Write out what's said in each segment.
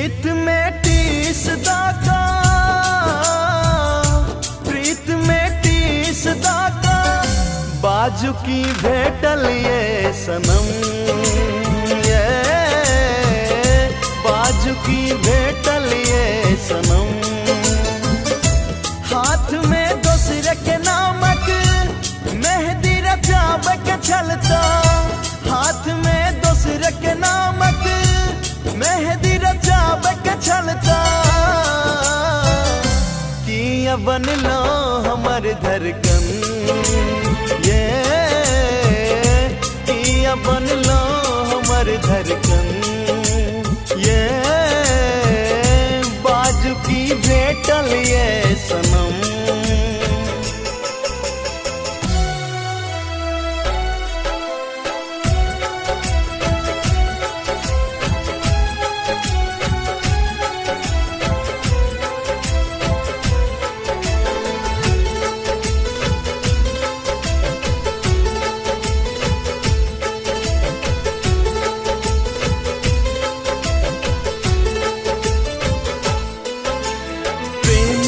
प्रीत में टीस दाता, प्रीत में टीस दाता, बाजू की भेटल ये सनम, ये बाजू की भेटल ये सनम। हाथ में दूसरे के नामक मेहंदी रचाब के चलता, हाथ में दूसरे के नामक मेहंदी रचाब के चलता, किया बन लो हमर धड़कन, ये किया बन लो हमर धड़कन, ये बाजू की भेटल ये सनम।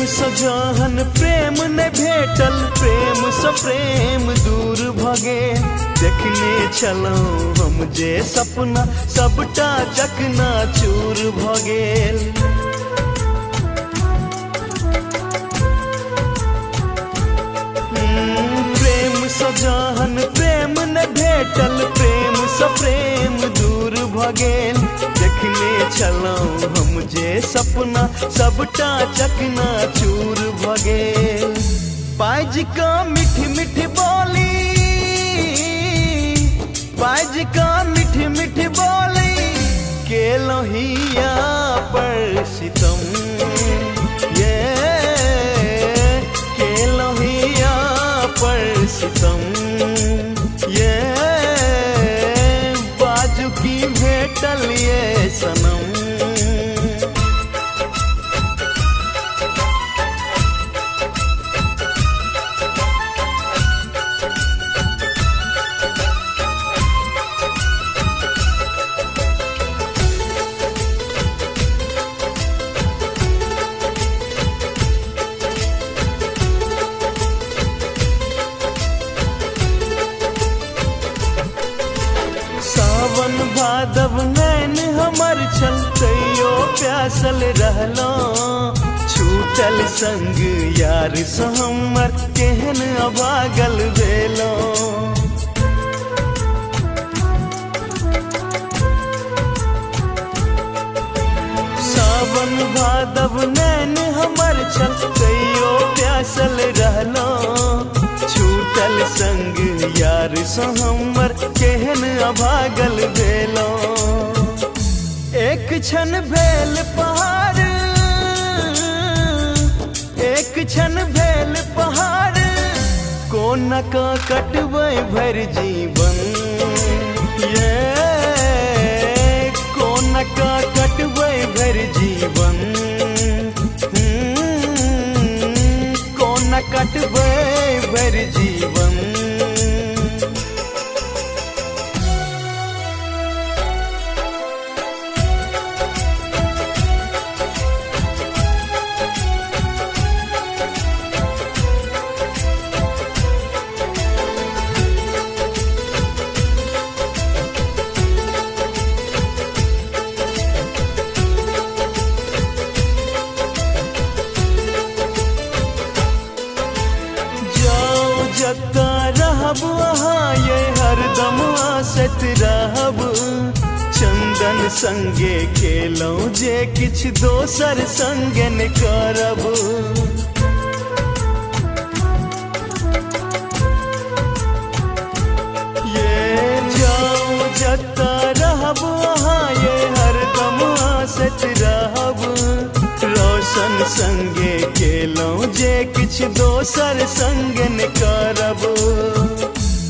सजहन प्रेम ने भेटल, प्रेम स प्रेम दूर भगे, देखने चलो हम जे सपना सबटा चकना चूर भगेल। प्रेम सजहन प्रेम ने भेटल, प्रेम स प्रेम दूर भगेल, देखने चलो हम जे सपना सबटा चकना चूर भगेल। पाज का मीठी मीठी बोली, पाज का मीठी मीठी बोली, के लोहिया पर सितम, ये के लोहिया पर सितम, ये बाजू की भेटल ये सनम। सावन भादव नैन हमर छल, तैयो प्यासल रहलो, छूटल संग यार स हमर केहन अभागल भेलो। सावन भादव नैन हमर छल, तैयो प्यासल रहलो, छूटल संग यार स हमर केहन अभागल भेलो। एक क्षण भेल पहाड़, एक क्षण भेल पहाड़, कोना का कटबै भर जीवन, ये कोना का कटबै भर जीवन, कोना कटबै भर जीवन। जता रहब वहाँ ये हरदम आसत रहब, चंदन संगे खेलौं जे किछ दोसर संगे न करब। ये जाऊं जता रहब वहाँ ये हरदम आसत रहब, रोशन संगे खेलौं जे किछ दोसर संग न करब।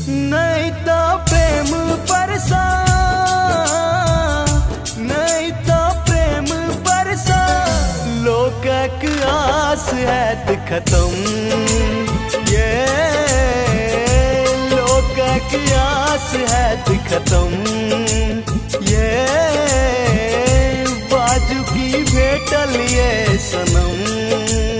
नहीं तो प्रेम परसा, नहीं तो प्रेम परसा, लोकक आस है खत्म, ये लोकक आस है खत्म, ये बाजू की भेटल ये सनम।